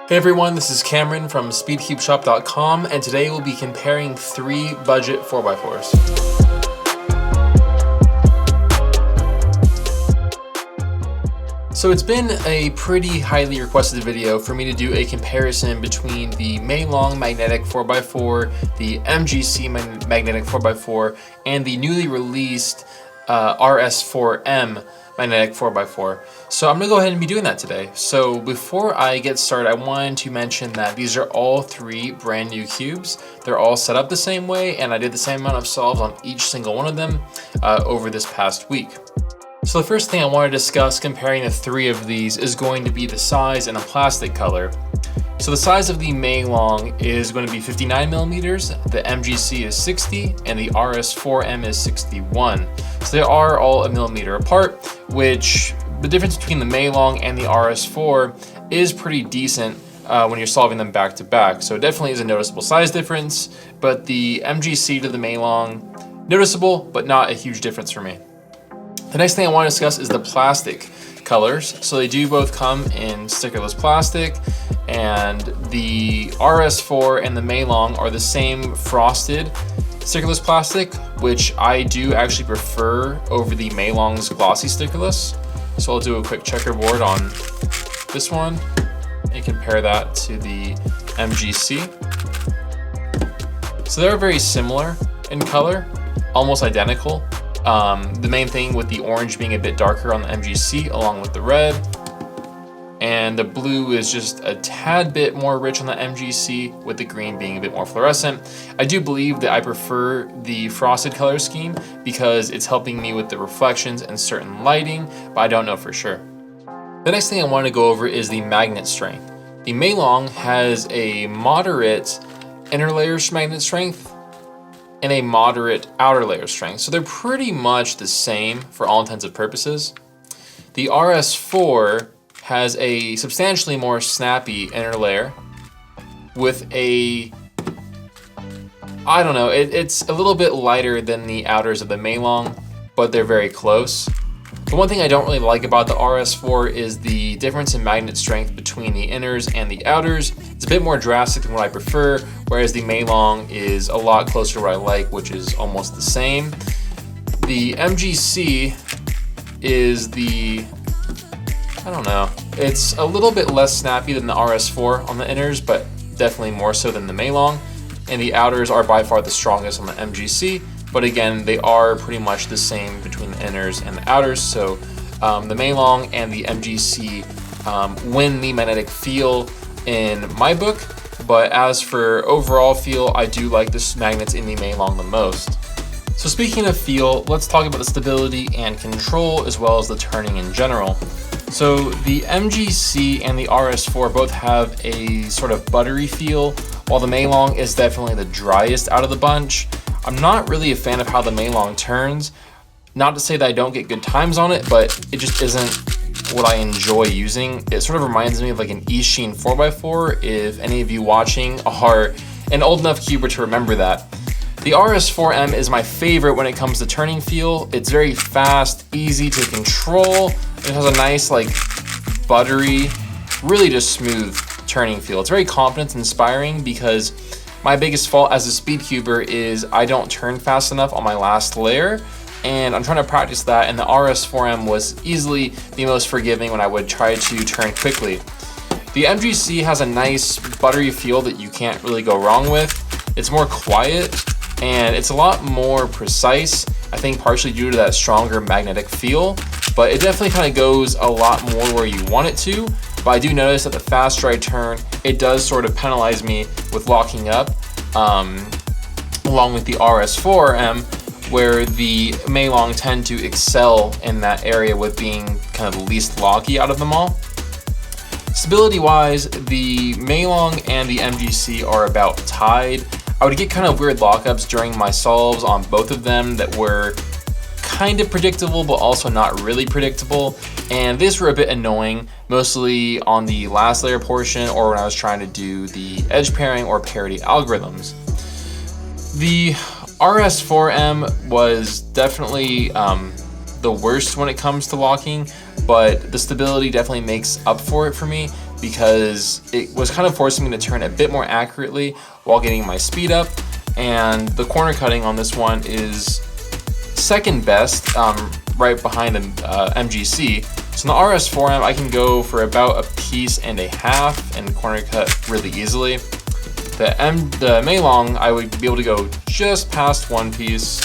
Hey everyone, this is Cameron from SpeedCubeShop.com, and today we'll be comparing 3 budget 4x4s. So it's been a pretty highly requested video for me to do a comparison between the Meilong magnetic 4x4, the MGC magnetic 4x4, and the newly released RS4M magnetic 4x4. So I'm gonna go ahead and be doing that today. So before I get started, I wanted to mention that these are all 3 brand new cubes. They're all set up the same way, and I did the same amount of solves on each single one of them over this past week. So the first thing I want to discuss comparing the 3 of these is going to be the size and the plastic color. So the size of the Meilong is going to be 59 millimeters, the MGC is 60, and the RS4M is 61. So they are all a millimeter apart, which the difference between the Meilong and the RS4 is pretty decent when you're solving them back to back. So it definitely is a noticeable size difference, but the MGC to the Meilong, noticeable, but not a huge difference for me. The next thing I want to discuss is the plastic colors. So they do both come in stickerless plastic, and the RS4 and the Meilong are the same frosted stickerless plastic, which I do actually prefer over the Meilong's glossy stickerless. So I'll do a quick checkerboard on this one and compare that to the MGC. So they're very similar in color, almost identical. The main thing with the orange being a bit darker on the MGC along with the red, and the blue is just a tad bit more rich on the MGC with the green being a bit more fluorescent. I do believe that I prefer the frosted color scheme because it's helping me with the reflections and certain lighting, but I don't know for sure. The next thing I want to go over is the magnet strength. The Meilong has a moderate inner layer magnet strength and a moderate outer layer strength. So they're pretty much the same for all intents and purposes. The RS4 has a substantially more snappy inner layer with a, I don't know, it's a little bit lighter than the outers of the Meilong, but they're very close. The one thing I don't really like about the RS4 is the difference in magnet strength between the inners and the outers. It's a bit more drastic than what I prefer, whereas the Meilong is a lot closer to what I like, which is almost the same. The MGC is I don't know, it's a little bit less snappy than the RS4 on the inners, but definitely more so than the Meilong. And the outers are by far the strongest on the MGC. But again, they are pretty much the same between the inners and the outers. So the Meilong and the MGC win the magnetic feel in my book. But as for overall feel, I do like the magnets in the Meilong the most. So speaking of feel, let's talk about the stability and control as well as the turning in general. So the MGC and the RS4 both have a sort of buttery feel, while the Meilong is definitely the driest out of the bunch. I'm not really a fan of how the Meilong turns. Not to say that I don't get good times on it, but it just isn't what I enjoy using. It sort of reminds me of like an Ishin 4x4, if any of you watching are an old enough cuber to remember that. The RS4M is my favorite when it comes to turning feel. It's very fast, easy to control. It has a nice like buttery, really just smooth turning feel. It's very confidence inspiring because my biggest fault as a speed cuber is I don't turn fast enough on my last layer, and I'm trying to practice that, and the RS4M was easily the most forgiving when I would try to turn quickly. The MGC has a nice buttery feel that you can't really go wrong with. It's more quiet and it's a lot more precise, I think partially due to that stronger magnetic feel, but it definitely kind of goes a lot more where you want it to. But I do notice that the faster I turn, it does sort of penalize me with locking up, along with the RS4M, where the Meilong tend to excel in that area with being kind of the least locky out of them all. Stability-wise, the Meilong and the MGC are about tied. I would get kind of weird lockups during my solves on both of them that were kind of predictable, but also not really predictable. And these were a bit annoying, mostly on the last layer portion or when I was trying to do the edge pairing or parity algorithms. The RS4M was definitely the worst when it comes to locking, but the stability definitely makes up for it for me. because it was kind of forcing me to turn a bit more accurately while getting my speed up. And the corner cutting on this one is second best, right behind the MGC. So in the RS4M, I can go for about a piece and a half and corner cut really easily. The Meilong, I would be able to go just past one piece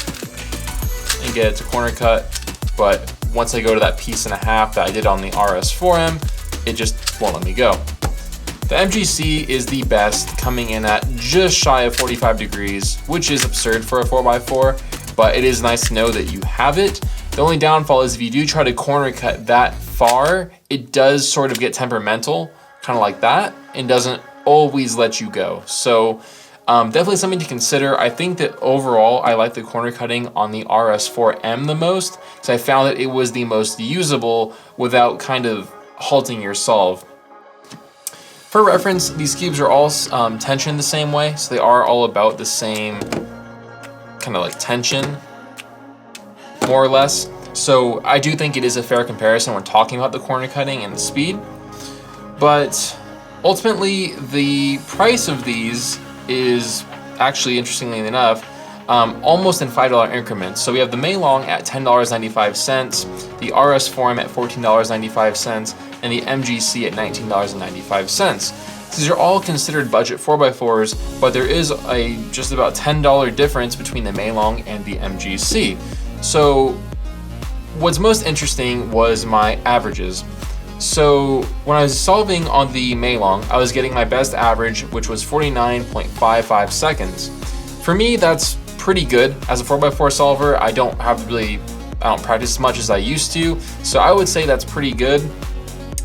and get it to corner cut, but once I go to that piece and a half that I did on the RS4M, it just won't let me go. The MGC is the best, coming in at just shy of 45 degrees, which is absurd for a 4x4, but it is nice to know that you have it. The only downfall is if you do try to corner cut that far, it does sort of get temperamental, kind of like that, and doesn't always let you go. So definitely something to consider. I think that overall, I like the corner cutting on the RS4M the most, because I found that it was the most usable without kind of halting your solve. For reference, these cubes are all tensioned the same way, so they are all about the same kind of like tension, more or less. So I do think it is a fair comparison when talking about the corner cutting and the speed. But ultimately, the price of these is actually, interestingly enough, almost in $5 increments. So we have the Meilong at $10.95, the RS4M at $14.95, and the MGC at $19.95. These are all considered budget 4x4s, but there is a just about $10 difference between the Meilong and the MGC. So what's most interesting was my averages. So when I was solving on the Meilong, I was getting my best average, which was 49.55 seconds. For me, that's pretty good. As a 4x4 solver, I don't practice as much as I used to, so I would say that's pretty good.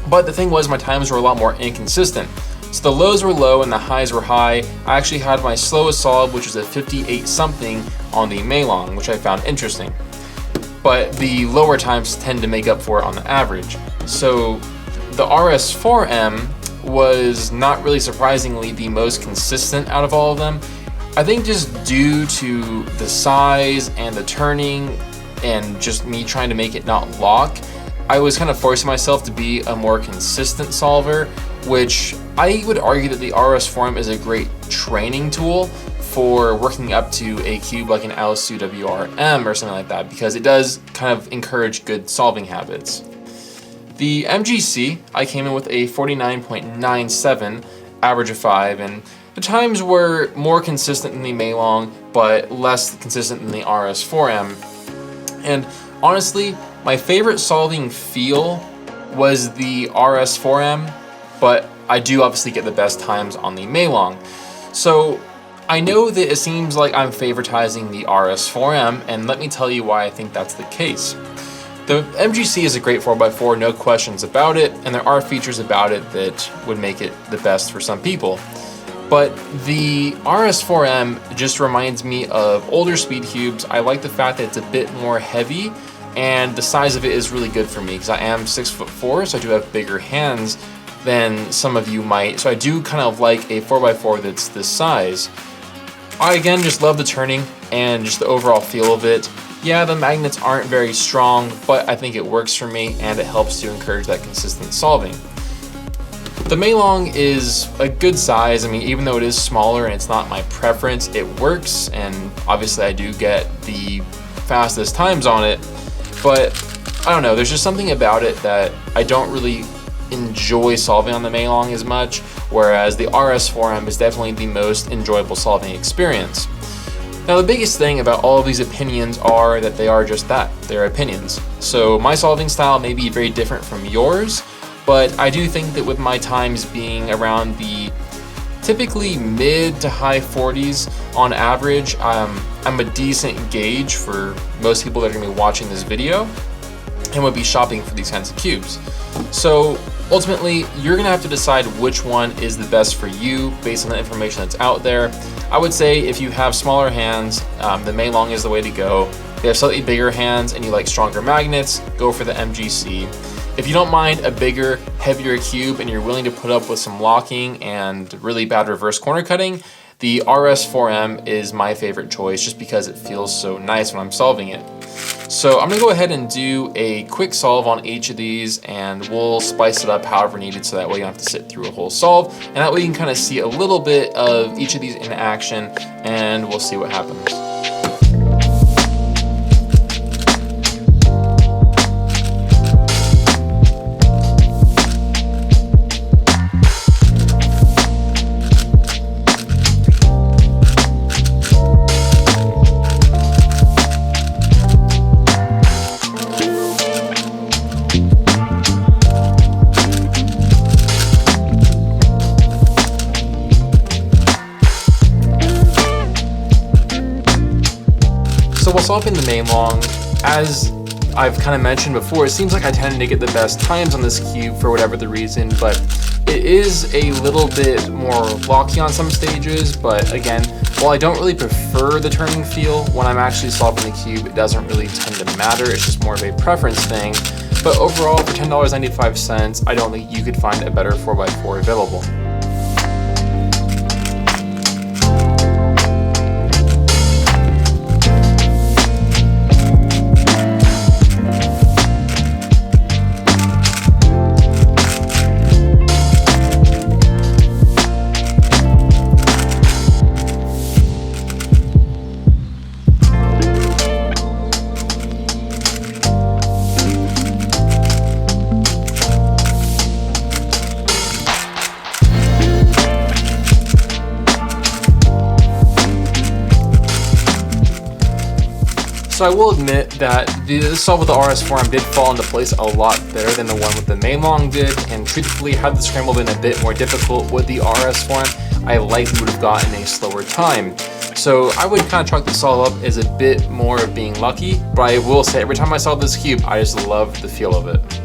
But the thing was, my times were a lot more inconsistent. So the lows were low and the highs were high. I actually had my slowest solve, which was a 58 something on the Meilong, which I found interesting. But the lower times tend to make up for it on the average. So the RS4M was not really surprisingly the most consistent out of all of them. I think just due to the size and the turning and just me trying to make it not lock, I was kind of forcing myself to be a more consistent solver, which I would argue that the RS4M is a great training tool for working up to a cube like an Alice2 WRM or something like that, because it does kind of encourage good solving habits. The MGC, I came in with a 49.97 average of 5, and the times were more consistent than the Meilong, but less consistent than the RS4M. And honestly, my favorite solving feel was the RS4M, but I do obviously get the best times on the Meilong. So I know that it seems like I'm favoritizing the RS4M, and let me tell you why I think that's the case. The MGC is a great 4x4, no questions about it, and there are features about it that would make it the best for some people. But the RS4M just reminds me of older speed cubes. I like the fact that it's a bit more heavy, and the size of it is really good for me because I am 6'4", so I do have bigger hands than some of you might. So I do kind of like a 4x4 that's this size. I again just love the turning and just the overall feel of it. Yeah, the magnets aren't very strong, but I think it works for me and it helps to encourage that consistent solving. The Meilong is a good size. I mean, even though it is smaller and it's not my preference, it works, and obviously I do get the fastest times on it, but I don't know, there's just something about it that I don't really enjoy solving on the Meilong as much, whereas the RS4M is definitely the most enjoyable solving experience. Now, the biggest thing about all of these opinions are that they are just that, they're opinions. So my solving style may be very different from yours, but I do think that with my times being around the typically mid to high 40s on average, I'm a decent gauge for most people that are gonna be watching this video and would be shopping for these kinds of cubes. So ultimately, you're gonna have to decide which one is the best for you based on the information that's out there. I would say if you have smaller hands, the Meilong is the way to go. If you have slightly bigger hands and you like stronger magnets, go for the MGC. If you don't mind a bigger, heavier cube and you're willing to put up with some locking and really bad reverse corner cutting, the RS4M is my favorite choice just because it feels so nice when I'm solving it. So I'm gonna go ahead and do a quick solve on each of these, and we'll spice it up however needed so that way you don't have to sit through a whole solve, and that way you can kind of see a little bit of each of these in action, and we'll see what happens. So while solving the Meilong, as I've kind of mentioned before, it seems like I tend to get the best times on this cube for whatever the reason, but it is a little bit more locky on some stages. But again, while I don't really prefer the turning feel, when I'm actually solving the cube, it doesn't really tend to matter. It's just more of a preference thing. But overall, for $10.95, I don't think you could find a better 4x4 available. So I will admit that the solve with the RS4M did fall into place a lot better than the one with the Meilong did, and truthfully, had the scramble been a bit more difficult with the RS4M, I likely would have gotten a slower time. So I would kind of chalk the solve up as a bit more of being lucky, but I will say every time I solve this cube, I just love the feel of it.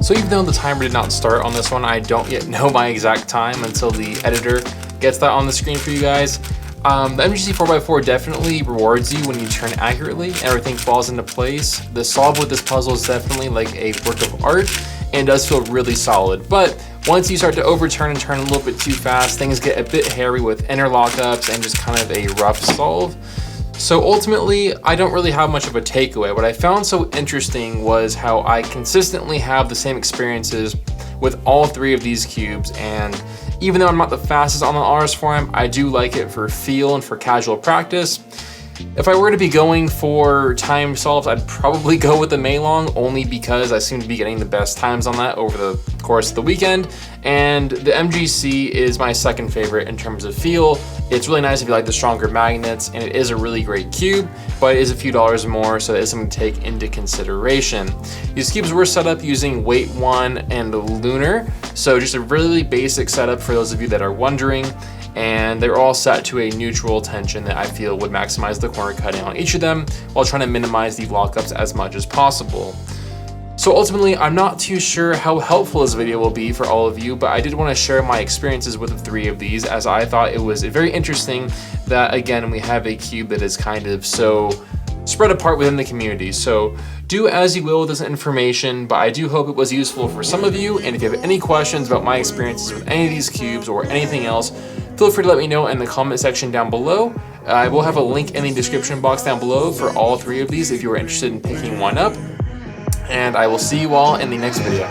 So even though the timer did not start on this one, I don't yet know my exact time until the editor gets that on the screen for you guys. The MGC 4x4 definitely rewards you when you turn accurately and everything falls into place. The solve with this puzzle is definitely like a work of art and does feel really solid. But once you start to overturn and turn a little bit too fast, things get a bit hairy with inner lockups and just kind of a rough solve. So ultimately, I don't really have much of a takeaway. What I found so interesting was how I consistently have the same experiences with all three of these cubes, and even though I'm not the fastest on the RS4M, I do like it for feel and for casual practice. If I were to be going for time solves, I'd probably go with the Meilong, only because I seem to be getting the best times on that over the course of the weekend. And the MGC is my second favorite in terms of feel. It's really nice if you like the stronger magnets, and it is a really great cube, but it is a few dollars more, so it is something to take into consideration. These cubes were set up using Weight 1 and Lunar, so just a really basic setup for those of you that are wondering. And they're all set to a neutral tension that I feel would maximize the corner cutting on each of them while trying to minimize the lockups as much as possible. So ultimately, I'm not too sure how helpful this video will be for all of you, but I did want to share my experiences with the three of these, as I thought it was very interesting that, again, we have a cube that is kind of so spread apart within the community. So do as you will with this information, but I do hope it was useful for some of you. And if you have any questions about my experiences with any of these cubes or anything else, feel free to let me know in the comment section down below. I will have a link in the description box down below for all three of these if you are interested in picking one up. And I will see you all in the next video.